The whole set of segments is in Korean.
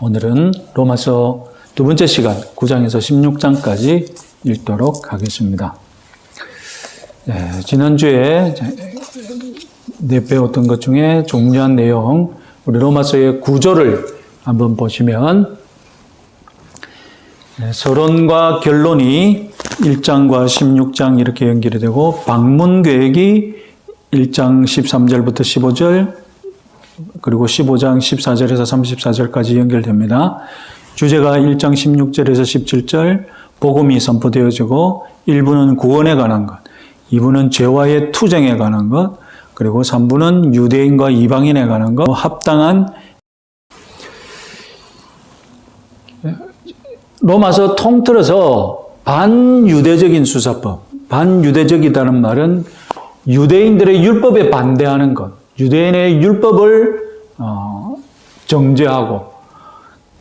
오늘은 로마서 두 번째 시간 9장에서 16장까지 읽도록 하겠습니다. 지난주에 배웠던 것 중에 중요한 내용, 우리 로마서의 구조를 한번 보시면 서론과 결론이 1장과 16장 이렇게 연결이 되고 방문 계획이 1장 13절부터 15절 그리고 15장 14절에서 34절까지 연결됩니다. 주제가 1장 16절에서 17절 복음이 선포되어지고 1부는 구원에 관한 것, 2부는 죄와의 투쟁에 관한 것, 그리고 3부는 유대인과 이방인에 관한 것, 합당한 로마서 통틀어서 반유대적인 수사법, 반유대적이라는 말은 유대인들의 율법에 반대하는 것, 유대인의 율법을 정죄하고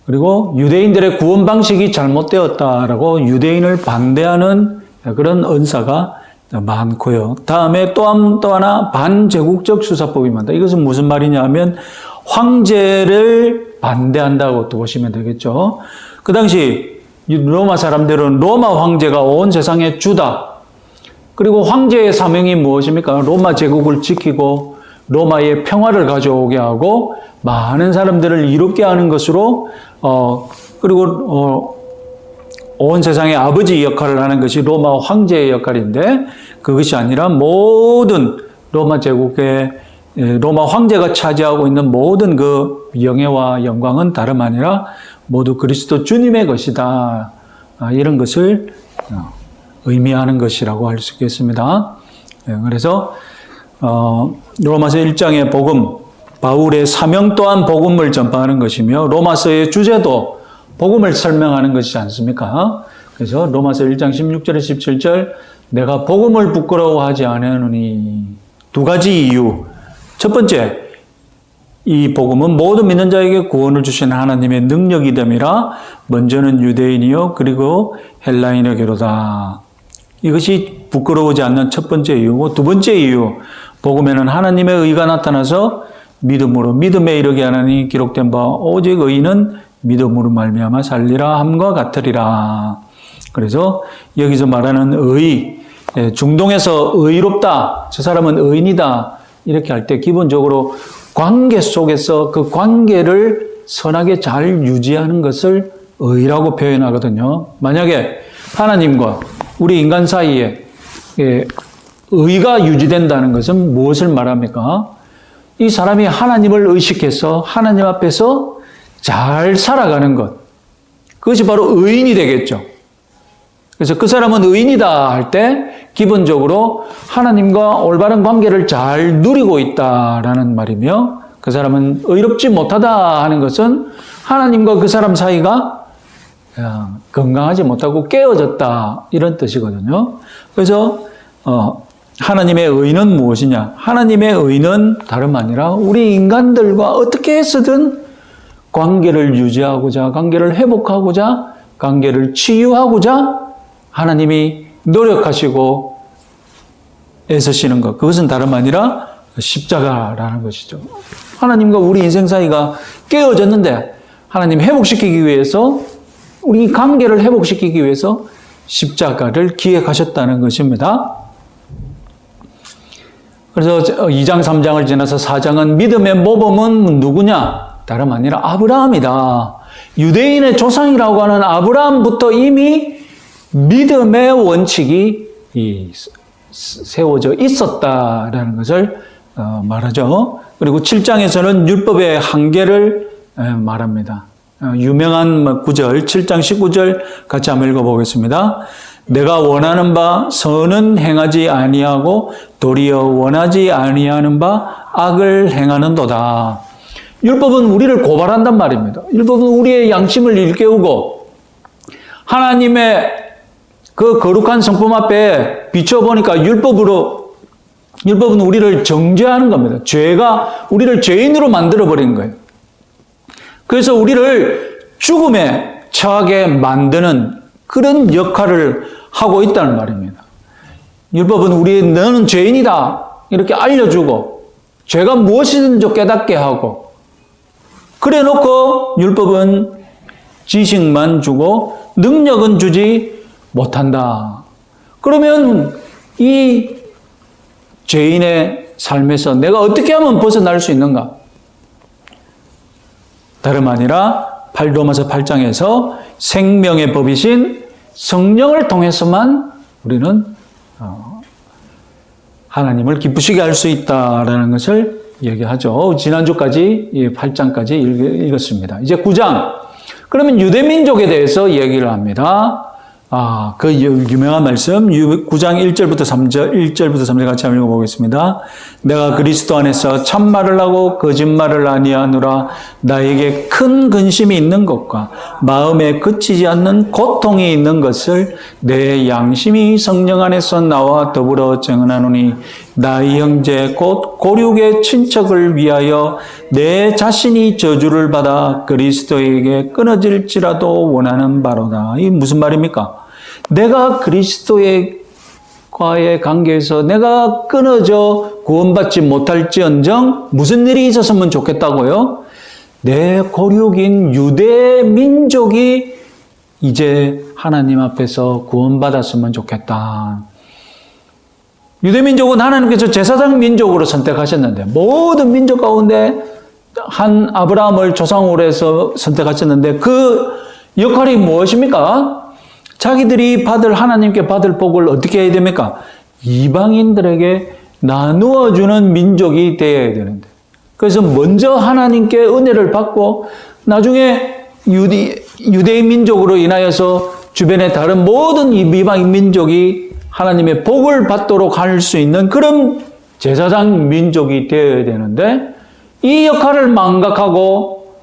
그리고 유대인들의 구원 방식이 잘못되었다라고 유대인을 반대하는 그런 언사가 많고요. 다음에 또 하나 반제국적 수사법이 많다. 이것은 무슨 말이냐 하면 황제를 반대한다고 또 보시면 되겠죠. 그 당시 로마 사람들은 로마 황제가 온 세상의 주다. 그리고 황제의 사명이 무엇입니까? 로마 제국을 지키고 로마의 평화를 가져오게 하고 많은 사람들을 이롭게 하는 것으로 그리고 온 세상의 아버지 역할을 하는 것이 로마 황제의 역할인데 그것이 아니라 모든 로마 제국의 로마 황제가 차지하고 있는 모든 그 영예와 영광은 다름 아니라 모두 그리스도 주님의 것이다. 이런 것을 의미하는 것이라고 할 수 있겠습니다. 그래서 로마서 1장의 복음, 바울의 사명 또한 복음을 전파하는 것이며 로마서의 주제도 복음을 설명하는 것이지 않습니까? 그래서 로마서 1장 16절에 17절 내가 복음을 부끄러워하지 않으니 두 가지 이유. 첫 번째, 이 복음은 모든 믿는 자에게 구원을 주시는 하나님의 능력이 됨이라 먼저는 유대인이요 그리고 헬라인에게로다. 이것이 부끄러우지 않는 첫 번째 이유고 두 번째 이유, 복음에는 하나님의 의가 나타나서 믿음으로 믿음에 이르게 하나니 기록된 바 오직 의인은 믿음으로 말미암아 살리라 함과 같으리라. 그래서 여기서 말하는 의, 중동에서 의롭다, 저 사람은 의인이다 이렇게 할 때 기본적으로 관계 속에서 그 관계를 선하게 잘 유지하는 것을 의라고 표현하거든요. 만약에 하나님과 우리 인간 사이에 의가 유지된다는 것은 무엇을 말합니까? 이 사람이 하나님을 의식해서 하나님 앞에서 잘 살아가는 것. 그것이 바로 의인이 되겠죠. 그래서 그 사람은 의인이다 할 때 기본적으로 하나님과 올바른 관계를 잘 누리고 있다라는 말이며 그 사람은 의롭지 못하다 하는 것은 하나님과 그 사람 사이가 건강하지 못하고 깨어졌다 이런 뜻이거든요. 그래서 하나님의 의는 무엇이냐? 하나님의 의는 다름 아니라 우리 인간들과 어떻게 해서든 관계를 유지하고자, 관계를 회복하고자, 관계를 치유하고자 하나님이 노력하시고 애쓰시는 것. 그것은 다름 아니라 십자가라는 것이죠. 하나님과 우리 인생 사이가 깨어졌는데 하나님 회복시키기 위해서 우리 관계를 회복시키기 위해서 십자가를 기획하셨다는 것입니다. 그래서 2장, 3장을 지나서 4장은 믿음의 모범은 누구냐? 다름 아니라 아브라함이다. 유대인의 조상이라고 하는 아브라함부터 이미 믿음의 원칙이 세워져 있었다라는 것을 말하죠. 그리고 7장에서는 율법의 한계를 말합니다. 유명한 구절, 7장 19절 같이 한번 읽어보겠습니다. 내가 원하는 바 선은 행하지 아니하고 도리어 원하지 아니하는 바 악을 행하는도다. 율법은 우리를 고발한단 말입니다. 율법은 우리의 양심을 일깨우고 하나님의 그 거룩한 성품 앞에 비춰보니까 율법은 우리를 정죄하는 겁니다. 죄가 우리를 죄인으로 만들어버린 거예요. 그래서 우리를 죽음에 처하게 만드는 그런 역할을 하고 있다는 말입니다. 율법은 너는 죄인이다 이렇게 알려주고 죄가 무엇이든지 깨닫게 하고 그래 놓고 율법은 지식만 주고 능력은 주지 못한다. 그러면 이 죄인의 삶에서 내가 어떻게 하면 벗어날 수 있는가? 다름 아니라 로마서 8장에서 생명의 법이신 성령을 통해서만 우리는 하나님을 기쁘시게 할 수 있다라는 것을 얘기하죠. 지난주까지 8장까지 읽었습니다. 이제 9장. 그러면 유대민족에 대해서 얘기를 합니다. 그 유명한 말씀 9장 1절부터 3절 같이 한번 읽어보겠습니다. 내가 그리스도 안에서 참말을 하고 거짓말을 아니하노라. 나에게 큰 근심이 있는 것과 마음에 그치지 않는 고통이 있는 것을 내 양심이 성령 안에서 나와 더불어 증언하노니 나의 형제 곧 고륙의 친척을 위하여 내 자신이 저주를 받아 그리스도에게 끊어질지라도 원하는 바로다. 이게 무슨 말입니까? 내가 그리스도과의 관계에서 내가 끊어져 구원받지 못할지언정 무슨 일이 있었으면 좋겠다고요? 내 고륙인 유대 민족이 이제 하나님 앞에서 구원받았으면 좋겠다. 유대 민족은 하나님께서 제사장 민족으로 선택하셨는데 모든 민족 가운데 한 아브라함을 조상으로 해서 선택하셨는데 그 역할이 무엇입니까? 자기들이 하나님께 받을 복을 어떻게 해야 됩니까? 이방인들에게 나누어 주는 민족이 되어야 되는데. 그래서 먼저 하나님께 은혜를 받고 나중에 유대인 민족으로 인하여서 주변의 다른 모든 이방인 민족이 하나님의 복을 받도록 할 수 있는 그런 제사장 민족이 되어야 되는데 이 역할을 망각하고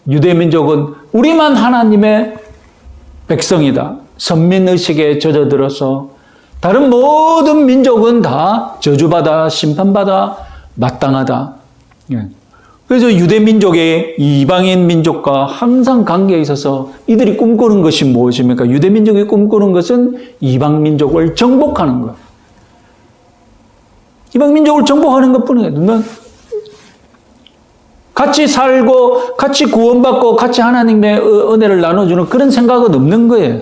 유대 민족은 우리만 하나님의 백성이다. 선민의식에 젖어들어서 다른 모든 민족은 다 저주받아 심판받아 마땅하다. 그래서 유대 민족의 이방인 민족과 항상 관계에 있어서 이들이 꿈꾸는 것이 무엇입니까? 유대 민족이 꿈꾸는 것은 이방 민족을 정복하는 것. 이방 민족을 정복하는 것뿐이에요. 같이 살고 같이 구원받고 같이 하나님의 은혜를 나눠주는 그런 생각은 없는 거예요.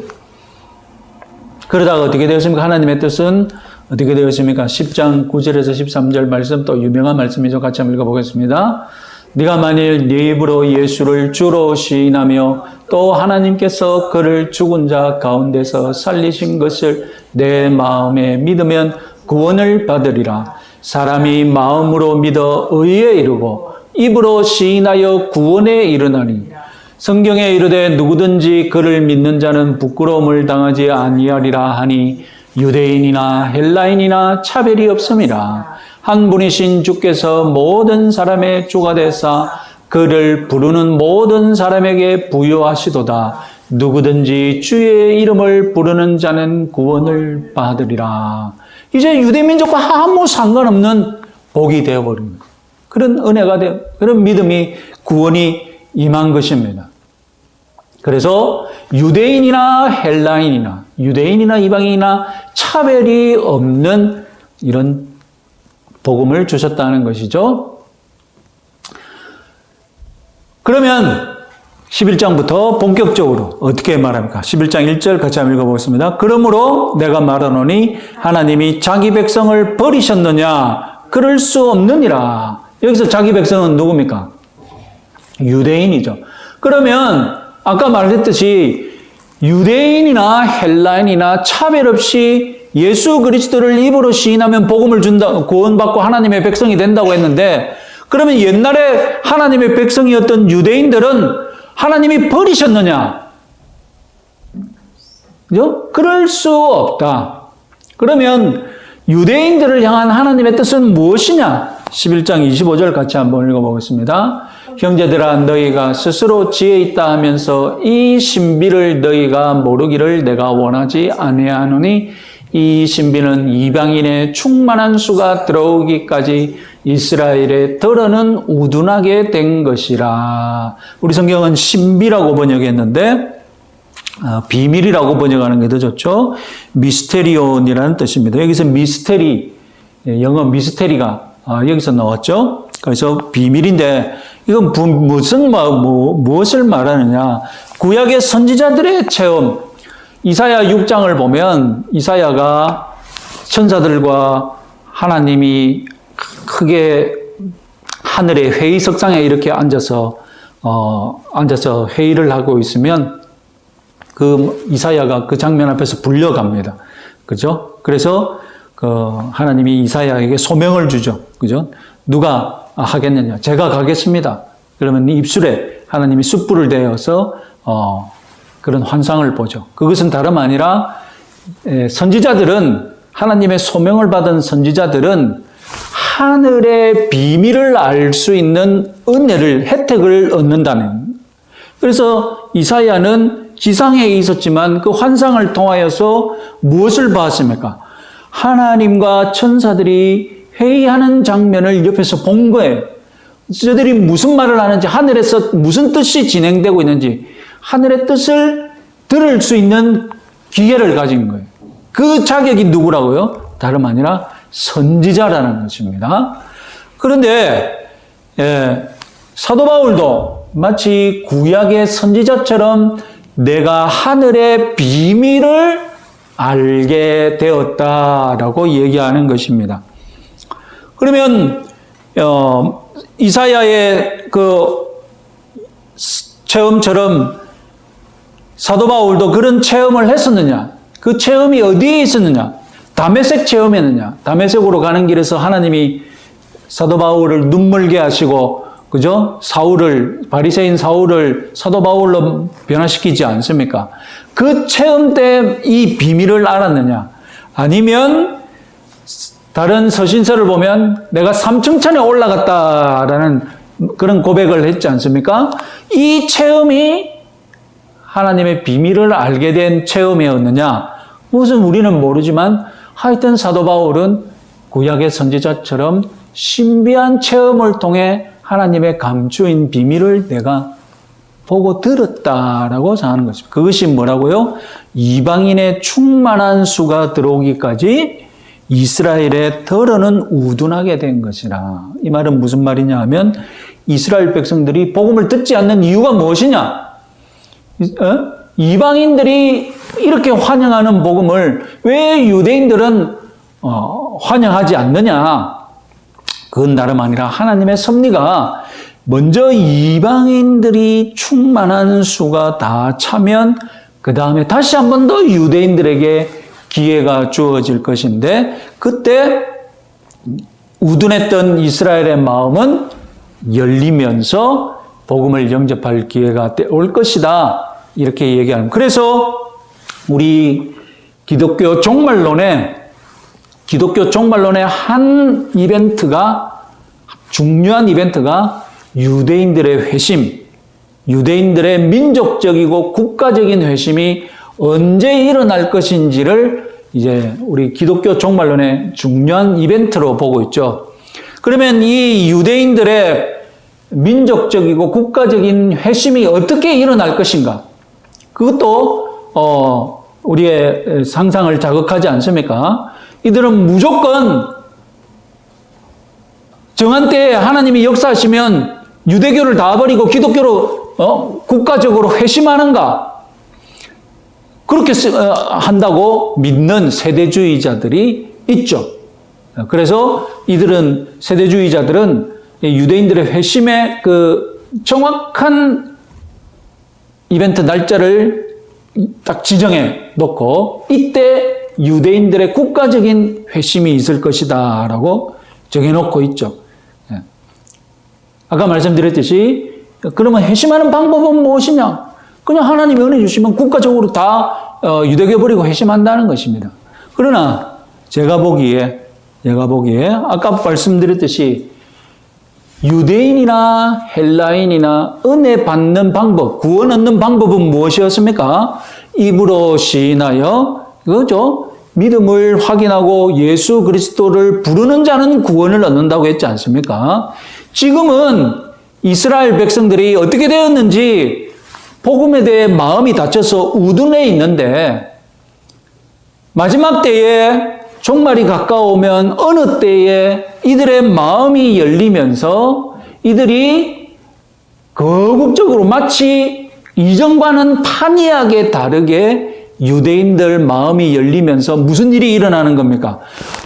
그러다가 어떻게 되었습니까? 하나님의 뜻은 어떻게 되었습니까? 10장 9절에서 13절 말씀 또 유명한 말씀이죠. 같이 한번 읽어보겠습니다. 네가 만일 네 입으로 예수를 주로 시인하며 또 하나님께서 그를 죽은 자 가운데서 살리신 것을 내 마음에 믿으면 구원을 받으리라. 사람이 마음으로 믿어 의에 이르고 입으로 시인하여 구원에 이르나니 성경에 이르되 누구든지 그를 믿는 자는 부끄러움을 당하지 아니하리라 하니 유대인이나 헬라인이나 차별이 없음이라. 한 분이신 주께서 모든 사람의 주가 되사 그를 부르는 모든 사람에게 부여하시도다. 누구든지 주의 이름을 부르는 자는 구원을 받으리라. 이제 유대민족과 아무 상관없는 복이 되어버린 거예요. 그런 은혜가 되어 그런 믿음이 구원이 임한 것입니다. 그래서 유대인이나 헬라인이나 유대인이나 이방인이나 차별이 없는 이런 복음을 주셨다는 것이죠. 그러면 11장부터 본격적으로 어떻게 말합니까? 11장 1절 같이 한번 읽어보겠습니다. 그러므로 내가 말하노니 하나님이 자기 백성을 버리셨느냐? 그럴 수 없느니라. 여기서 자기 백성은 누굽니까? 유대인이죠. 그러면 아까 말했듯이 유대인이나 헬라인이나 차별 없이 예수 그리스도를 입으로 시인하면 복음을 준다, 구원받고 하나님의 백성이 된다고 했는데 그러면 옛날에 하나님의 백성이었던 유대인들은 하나님이 버리셨느냐? 그죠? 그럴 수 없다. 그러면 유대인들을 향한 하나님의 뜻은 무엇이냐? 11장 25절 같이 한번 읽어보겠습니다. 형제들아 너희가 스스로 지혜 있다 하면서 이 신비를 너희가 모르기를 내가 원하지 아니하노니 이 신비는 이방인의 충만한 수가 들어오기까지 이스라엘의 덜어는 우둔하게 된 것이라. 우리 성경은 신비라고 번역했는데 비밀이라고 번역하는 게 더 좋죠. 미스테리온이라는 뜻입니다. 여기서 미스테리, 영어 미스테리가 여기서 나왔죠. 그래서 비밀인데 이건 무엇을 말하느냐? 구약의 선지자들의 체험. 이사야 6장을 보면 이사야가 천사들과 하나님이 크게 하늘의 회의석상에 이렇게 앉아서 회의를 하고 있으면 그 이사야가 그 장면 앞에서 불려갑니다. 그죠? 그래서 하나님이 이사야에게 소명을 주죠. 그죠? 누가 하겠느냐? 제가 가겠습니다. 그러면 입술에 하나님이 숯불을 대어서 그런 환상을 보죠. 그것은 다름 아니라 선지자들은 하나님의 소명을 받은 선지자들은 하늘의 비밀을 알 수 있는 혜택을 얻는다는. 그래서 이사야는 지상에 있었지만 그 환상을 통하여서 무엇을 봤습니까? 하나님과 천사들이 회의하는 장면을 옆에서 본 거예요. 저들이 무슨 말을 하는지, 하늘에서 무슨 뜻이 진행되고 있는지, 하늘의 뜻을 들을 수 있는 기회를 가진 거예요. 그 자격이 누구라고요? 다름 아니라 선지자라는 것입니다. 그런데 사도 바울도 마치 구약의 선지자처럼 내가 하늘의 비밀을 알게 되었다라고 얘기하는 것입니다. 그러면 이사야의 그 체험처럼 사도 바울도 그런 체험을 했었느냐? 그 체험이 어디에 있었느냐? 다메섹 체험이었느냐? 다메섹으로 가는 길에서 하나님이 사도 바울을 눈멀게 하시고, 그죠? 바리새인 사울을 사도 바울로 변화시키지 않습니까? 그 체험 때 이 비밀을 알았느냐? 아니면 다른 서신서를 보면 내가 3층천에 올라갔다라는 그런 고백을 했지 않습니까? 이 체험이 하나님의 비밀을 알게 된 체험이었느냐? 무슨 우리는 모르지만 하여튼 사도 바울은 구약의 선지자처럼 신비한 체험을 통해 하나님의 감추인 비밀을 내가 보고 들었다라고 하는 것입니다. 그것이 뭐라고요? 이방인의 충만한 수가 들어오기까지 이스라엘의 덜어는 우둔하게 된 것이라. 이 말은 무슨 말이냐 하면 이스라엘 백성들이 복음을 듣지 않는 이유가 무엇이냐? 이방인들이 이렇게 환영하는 복음을 왜 유대인들은 환영하지 않느냐? 그건 다름 아니라 하나님의 섭리가 먼저 이방인들이 충만한 수가 다 차면 그 다음에 다시 한 번 더 유대인들에게 기회가 주어질 것인데 그때 우둔했던 이스라엘의 마음은 열리면서 복음을 영접할 기회가 올 것이다. 이렇게 얘기하는. 그래서 우리 기독교 종말론의 한 중요한 이벤트가 유대인들의 회심, 유대인들의 민족적이고 국가적인 회심이 언제 일어날 것인지를 이제 우리 기독교 종말론의 중요한 이벤트로 보고 있죠. 그러면 이 유대인들의 민족적이고 국가적인 회심이 어떻게 일어날 것인가? 그것도 우리의 상상을 자극하지 않습니까? 이들은 무조건 정한 때에 하나님이 역사하시면 유대교를 다 버리고 기독교로 국가적으로 회심하는가? 그렇게 한다고 믿는 세대주의자들이 있죠. 그래서 세대주의자들은 유대인들의 회심의 그 정확한 이벤트 날짜를 딱 지정해 놓고 이때 유대인들의 국가적인 회심이 있을 것이다 라고 정해놓고 있죠. 아까 말씀드렸듯이 그러면 회심하는 방법은 무엇이냐? 그냥 하나님이 은혜 주시면 국가적으로 다 유대교 버리고 회심한다는 것입니다. 그러나 제가 보기에 아까 말씀드렸듯이 유대인이나 헬라인이나 은혜 받는 방법, 구원 얻는 방법은 무엇이었습니까? 입으로 시인하여 그거죠. 믿음을 확인하고 예수 그리스도를 부르는 자는 구원을 얻는다고 했지 않습니까? 지금은 이스라엘 백성들이 어떻게 되었는지 복음에 대해 마음이 닫혀서 우둔해 있는데 마지막 때에 종말이 가까우면 어느 때에 이들의 마음이 열리면서 이들이 거국적으로 마치 이전과는 판이하게 다르게 유대인들 마음이 열리면서 무슨 일이 일어나는 겁니까?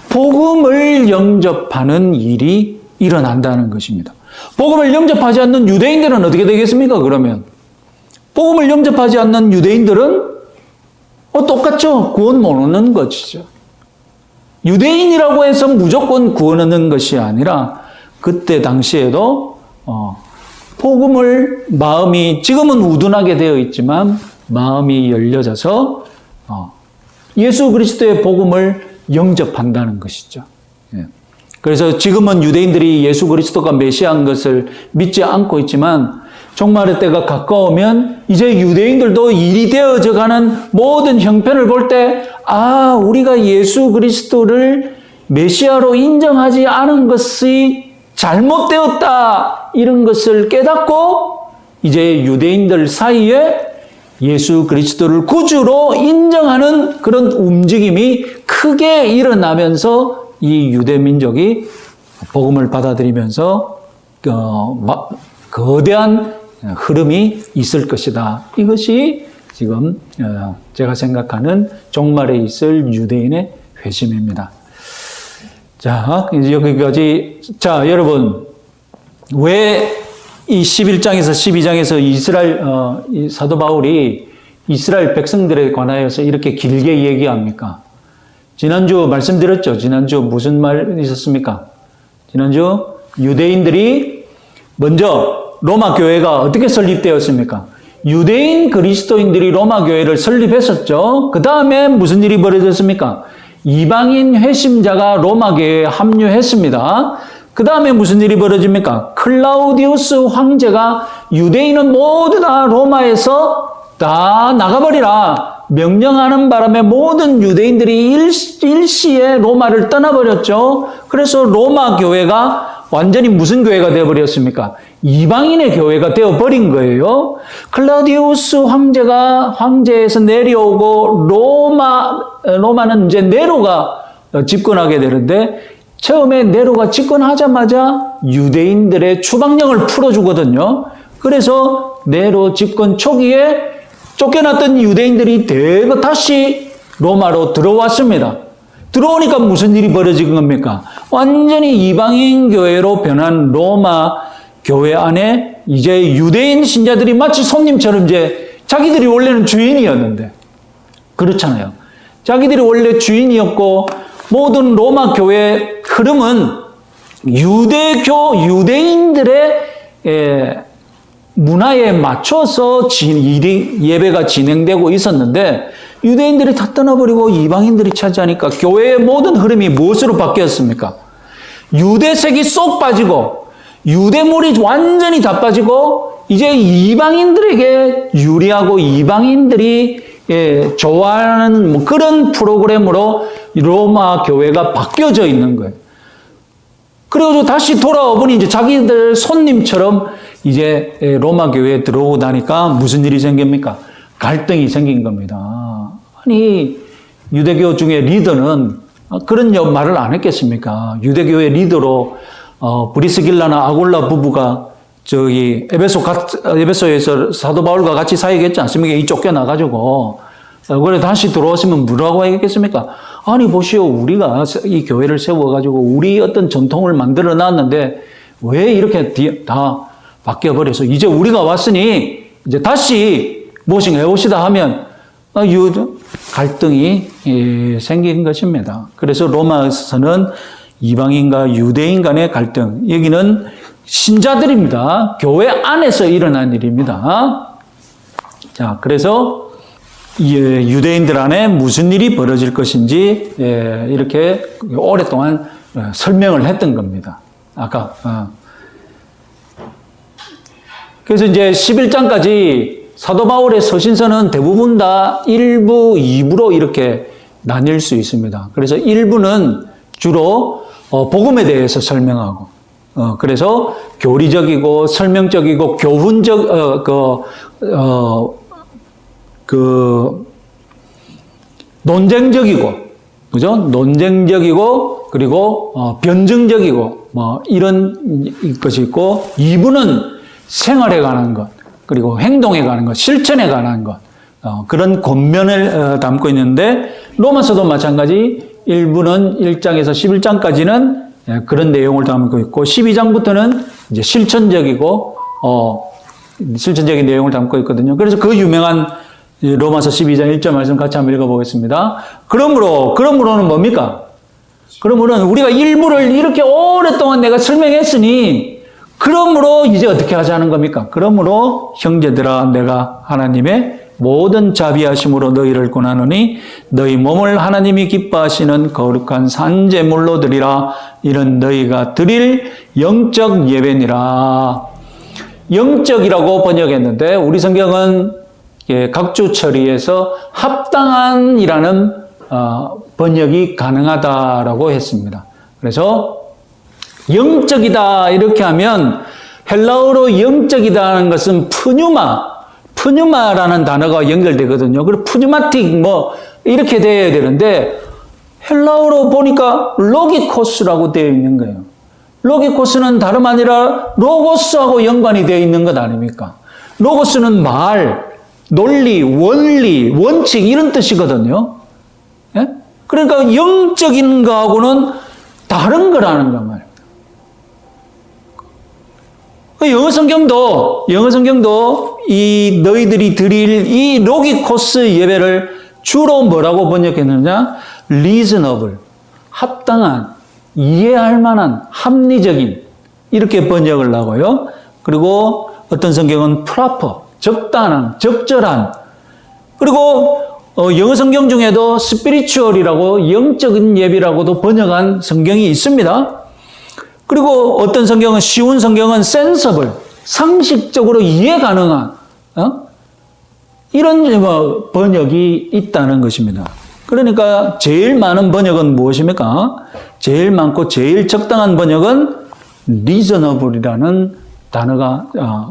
복음을 영접하는 일이 일어난다는 것입니다. 복음을 영접하지 않는 유대인들은 어떻게 되겠습니까? 그러면 복음을 영접하지 않는 유대인들은 똑같죠. 구원 못 얻는 것이죠. 유대인이라고 해서 무조건 구원 얻는 것이 아니라 그때 당시에도 복음을 마음이 지금은 우둔하게 되어 있지만 마음이 열려져서 예수 그리스도의 복음을 영접한다는 것이죠. 그래서 지금은 유대인들이 예수 그리스도가 메시아인 것을 믿지 않고 있지만 종말의 때가 가까우면 이제 유대인들도 일이 되어져 가는 모든 형편을 볼 때 우리가 예수 그리스도를 메시아로 인정하지 않은 것이 잘못되었다 이런 것을 깨닫고 이제 유대인들 사이에 예수 그리스도를 구주로 인정하는 그런 움직임이 크게 일어나면서 이 유대 민족이 복음을 받아들이면서 거대한 흐름이 있을 것이다. 이것이 지금 제가 생각하는 종말에 있을 유대인의 회심입니다. 자, 이제 여기까지. 자, 여러분, 왜 이 11장에서 12장에서 이 사도 바울이 이스라엘 백성들에 관하여서 이렇게 길게 얘기합니까? 지난주 말씀드렸죠. 지난주 무슨 말 있었습니까? 지난주 유대인들이 먼저 로마 교회가 어떻게 설립되었습니까? 유대인 그리스도인들이 로마 교회를 설립했었죠. 그 다음에 무슨 일이 벌어졌습니까? 이방인 회심자가 로마 교회에 합류했습니다. 그 다음에 무슨 일이 벌어집니까? 클라우디우스 황제가 유대인은 모두 다 로마에서 다 나가버리라 명령하는 바람에 모든 유대인들이 일시에 로마를 떠나버렸죠. 그래서 로마 교회가 완전히 무슨 교회가 되어버렸습니까? 이방인의 교회가 되어버린 거예요. 클라우디우스 황제에서 내려오고 로마는 이제 네로가 집권하게 되는데 처음에 네로가 집권하자마자 유대인들의 추방령을 풀어주거든요. 그래서 네로 집권 초기에 쫓겨났던 유대인들이 대거 다시 로마로 들어왔습니다. 들어오니까 무슨 일이 벌어진 겁니까? 완전히 이방인 교회로 변한 로마 교회 안에 이제 유대인 신자들이 마치 손님처럼 이제 자기들이 원래는 주인이었는데 그렇잖아요. 자기들이 원래 주인이었고 모든 로마 교회의 흐름은 유대인들의 문화에 맞춰서 예배가 진행되고 있었는데 유대인들이 다 떠나버리고 이방인들이 차지하니까 교회의 모든 흐름이 무엇으로 바뀌었습니까? 유대색이 쏙 빠지고 유대물이 완전히 다 빠지고 이제 이방인들에게 유리하고 이방인들이 좋아하는 그런 프로그램으로 로마 교회가 바뀌어져 있는 거예요. 그리고 다시 돌아오보니 이제 자기들 손님처럼 이제 로마 교회에 들어오고 나니까 무슨 일이 생깁니까? 갈등이 생긴 겁니다. 아니, 유대교 중에 리더는 그런 말을 안 했겠습니까? 유대교의 리더로 브리스길라나 아굴라 부부가 저기 에베소에서 사도 바울과 같이 사역했지 않습니까? 이 쫓겨나가지고. 그래 다시 들어오시면 뭐라고 하겠습니까? 아니 보시오, 우리가 이 교회를 세워가지고 우리 어떤 전통을 만들어 놨는데 왜 이렇게 다 바뀌어버려서 이제 우리가 왔으니 이제 다시 무엇인가 해봅시다 하면 갈등이 생긴 것입니다. 그래서 로마에서는 이방인과 유대인 간의 갈등, 여기는 신자들입니다. 교회 안에서 일어난 일입니다. 자, 그래서 유대인들 안에 무슨 일이 벌어질 것인지 이렇게 오랫동안 설명을 했던 겁니다. 아까. 그래서 이제 11장까지 사도 바울의 서신서는 대부분 다 1부, 2부로 이렇게 나뉠 수 있습니다. 그래서 1부는 주로 복음에 대해서 설명하고, 그래서 교리적이고 설명적이고 교훈적, 논쟁적이고, 그죠? 논쟁적이고, 그리고 변증적이고, 이런 것이 있고, 2부는 생활에 관한 것, 그리고 행동에 관한 것, 실천에 관한 것, 그런 권면을 담고 있는데 로마서도 마찬가지 1부는 1장에서 11장까지는 그런 내용을 담고 있고 12장부터는 이제 실천적인 내용을 담고 있거든요. 그래서 그 유명한 로마서 12장 1절 말씀 같이 한번 읽어보겠습니다. 그러므로는 뭡니까? 그러므로는 우리가 일부를 이렇게 오랫동안 내가 설명했으니 그러므로 이제 어떻게 하자는 겁니까? 그러므로 형제들아 내가 하나님의 모든 자비하심으로 너희를 권하노니 너희 몸을 하나님이 기뻐하시는 거룩한 산제물로 드리라. 이는 너희가 드릴 영적 예배니라. 영적이라고 번역했는데 우리 성경은 각주 처리에서 합당한이라는 번역이 가능하다라고 했습니다. 그래서 영적이다 이렇게 하면 헬라어로 영적이다는 것은 푸뉴마라는 단어가 연결되거든요. 그리고 푸뉴마틱 이렇게 되어야 되는데 헬라어로 보니까 로기코스라고 되어 있는 거예요. 로기코스는 다름 아니라 로고스하고 연관이 되어 있는 것 아닙니까? 로고스는 말, 논리, 원리, 원칙 이런 뜻이거든요. 예? 그러니까 영적인 거하고는 다른 거라는 거 말이에요. 영어 성경도 이 너희들이 드릴 이 로기코스 예배를 주로 뭐라고 번역했느냐? reasonable, 합당한, 이해할 만한, 합리적인 이렇게 번역을 하고요. 그리고 어떤 성경은 proper, 적당한, 적절한. 그리고 영어 성경 중에도 spiritual이라고 영적인 예배라고도 번역한 성경이 있습니다. 그리고 어떤 성경은 쉬운 성경은 sensible, 상식적으로 이해 가능한 이런 번역이 있다는 것입니다. 그러니까 제일 많은 번역은 무엇입니까? 제일 많고 제일 적당한 번역은 reasonable이라는 단어가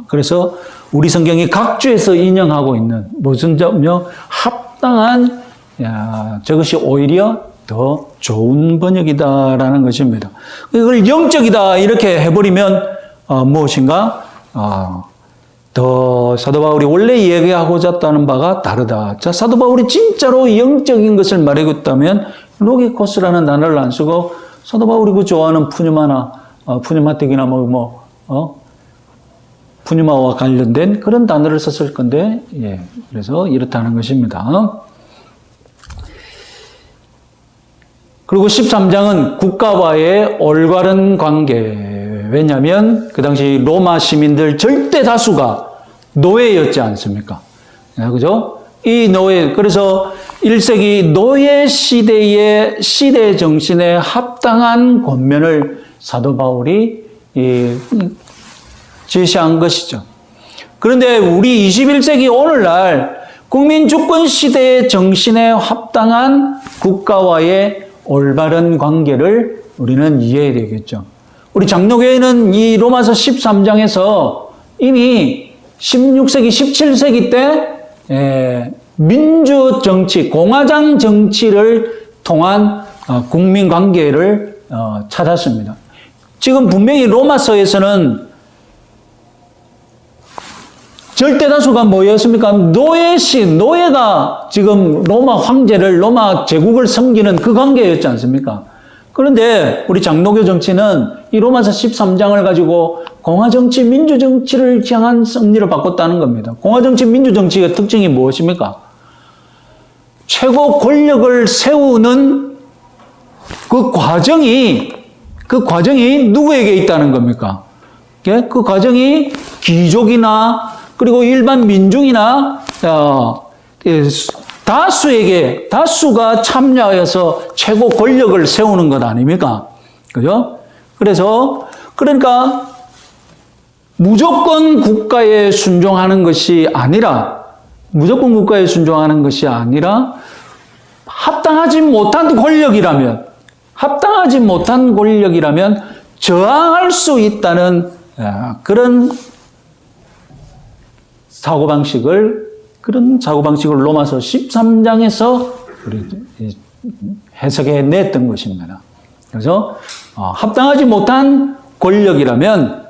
그래서 우리 성경이 각주에서 인용하고 있는 무슨 점요? 합당한 저것이 오히려 더 좋은 번역이다라는 것입니다. 이걸 영적이다 이렇게 해버리면 무엇인가? 더 사도 바울이 원래 얘기하고자 했다는 바가 다르다. 자, 사도 바울이 진짜로 영적인 것을 말하고 있다면 로기코스라는 단어를 안 쓰고 사도 바울이 그 좋아하는 푸뉴마틱이나 푸뉴마와 관련된 그런 단어를 썼을 건데, 그래서 이렇다는 것입니다. 그리고 13장은 국가와의 올바른 관계. 왜냐하면 그 당시 로마 시민들 절대 다수가 노예였지 않습니까? 그죠? 이 노예, 그래서 1세기 노예 시대의 시대 정신에 합당한 권면을 사도 바울이 제시한 것이죠. 그런데 우리 21세기 오늘날 국민 주권 시대의 정신에 합당한 국가와의 올바른 관계를 우리는 이해해야 되겠죠. 우리 장로교회는 이 로마서 13장에서 이미 16세기, 17세기 때 민주 정치, 공화당 정치를 통한 국민 관계를 찾았습니다. 지금 분명히 로마서에서는 절대 다수가 뭐였습니까? 노예가 지금 로마 황제를, 로마 제국을 섬기는 그 관계였지 않습니까? 그런데 우리 장로교 정치는 이 로마서 13장을 가지고 공화정치, 민주정치를 향한 섭리를 바꿨다는 겁니다. 공화정치, 민주정치의 특징이 무엇입니까? 최고 권력을 세우는 그 과정이 누구에게 있다는 겁니까? 그 과정이 귀족이나 그리고 일반 민중이나 다수가 참여해서 최고 권력을 세우는 것 아닙니까? 그죠? 그러니까 무조건 국가에 순종하는 것이 아니라 합당하지 못한 권력이라면 저항할 수 있다는 그런 사고방식을 로마서 13장에서 해석해 냈던 것입니다. 그래서 합당하지 못한 권력이라면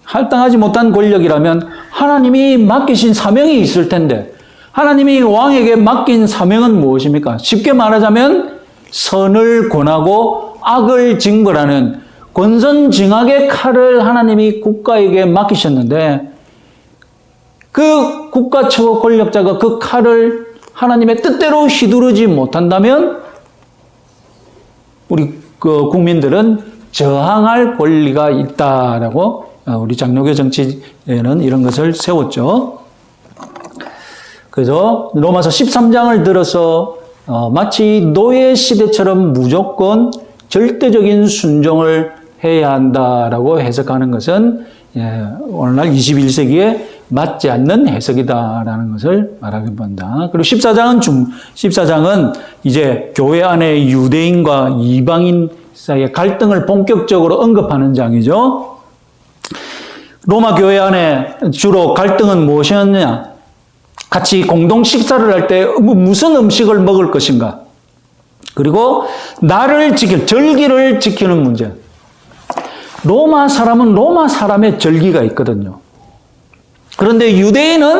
할당하지 못한 권력이라면 하나님이 맡기신 사명이 있을 텐데 하나님이 왕에게 맡긴 사명은 무엇입니까? 쉽게 말하자면 선을 권하고 악을 징벌하는 권선징악의 칼을 하나님이 국가에게 맡기셨는데 그 국가 최고 권력자가 그 칼을 하나님의 뜻대로 휘두르지 못한다면 우리 그 국민들은 저항할 권리가 있다라고 우리 장로교 정치에는 이런 것을 세웠죠. 그래서 로마서 13장을 들어서 마치 노예 시대처럼 무조건 절대적인 순종을 해야 한다라고 해석하는 것은 오늘날 21세기에 맞지 않는 해석이다라는 것을 말하게 본다. 그리고 14장은 이제 교회 안에 유대인과 이방인 사이의 갈등을 본격적으로 언급하는 장이죠. 로마 교회 안에 주로 갈등은 무엇이었느냐? 같이 공동 식사를 할 때 무슨 음식을 먹을 것인가? 그리고 절기를 지키는 문제. 로마 사람은 로마 사람의 절기가 있거든요. 그런데 유대인이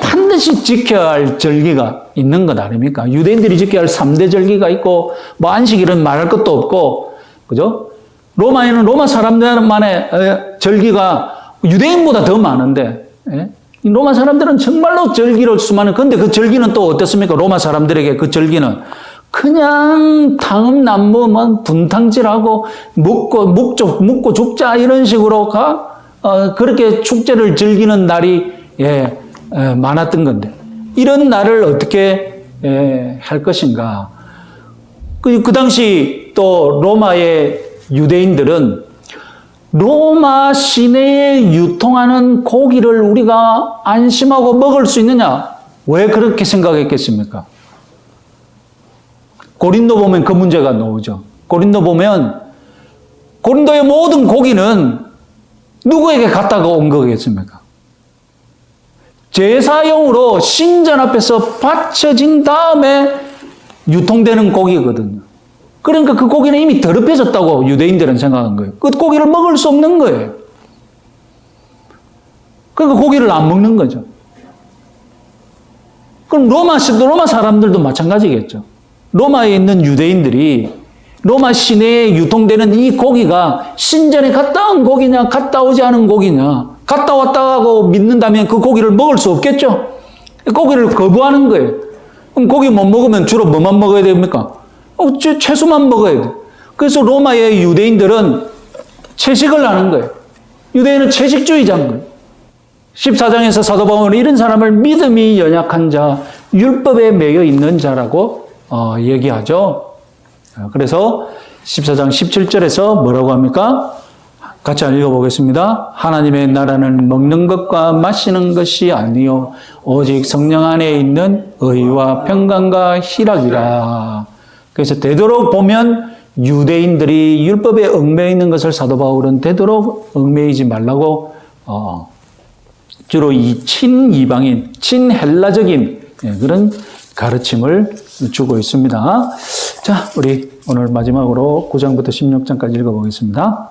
반드시 지켜야 할 절기가 있는 것 아닙니까? 유대인들이 지켜야 할 3대 절기가 있고, 뭐 안식일은 말할 것도 없고, 그죠? 로마에는 로마 사람들만의 절기가 유대인보다 더 많은데, 로마 사람들은 정말로 절기를 수많은, 근데 그 절기는 또 어떻습니까? 로마 사람들에게 그 절기는 그냥 다음 남모만 분탕질하고 묵고 죽자 이런 식으로 그렇게 축제를 즐기는 날이 많았던 건데 이런 날을 어떻게 할 것인가? 그 당시 또 로마의 유대인들은 로마 시내에 유통하는 고기를 우리가 안심하고 먹을 수 있느냐? 왜 그렇게 생각했겠습니까? 고린도 보면 그 문제가 나오죠. 고린도 보면 고린도의 모든 고기는 누구에게 갖다가 온 거겠습니까? 제사용으로 신전 앞에서 바쳐진 다음에 유통되는 고기거든요. 그러니까 그 고기는 이미 더럽혀졌다고 유대인들은 생각한 거예요. 그 고기를 먹을 수 없는 거예요. 그러니까 고기를 안 먹는 거죠. 그럼 로마 사람들도 마찬가지겠죠. 로마에 있는 유대인들이 로마 시내에 유통되는 이 고기가 신전에 갔다 온 고기냐, 갔다 오지 않은 고기냐, 갔다 왔다고 믿는다면 그 고기를 먹을 수 없겠죠. 고기를 거부하는 거예요. 그럼 고기 못 먹으면 주로 뭐만 먹어야 됩니까? 채소만 먹어야 돼. 그래서 로마의 유대인들은 채식을 하는 거예요. 유대인은 채식주의자인 거예요. 14장에서 사도 바울은 이런 사람을 믿음이 연약한 자, 율법에 매여 있는 자라고 얘기하죠. 그래서 14장 17절에서 뭐라고 합니까? 같이 읽어보겠습니다. 하나님의 나라는 먹는 것과 마시는 것이 아니요 오직 성령 안에 있는 의와 평강과 희락이라. 그래서 되도록 보면 유대인들이 율법에 얽매여 있는 것을 사도 바울은 되도록 얽매이지 말라고 주로 이 친이방인, 친헬라적인 그런 가르침을 주고 있습니다. 자, 우리 오늘 마지막으로 9장부터 16장까지 읽어보겠습니다.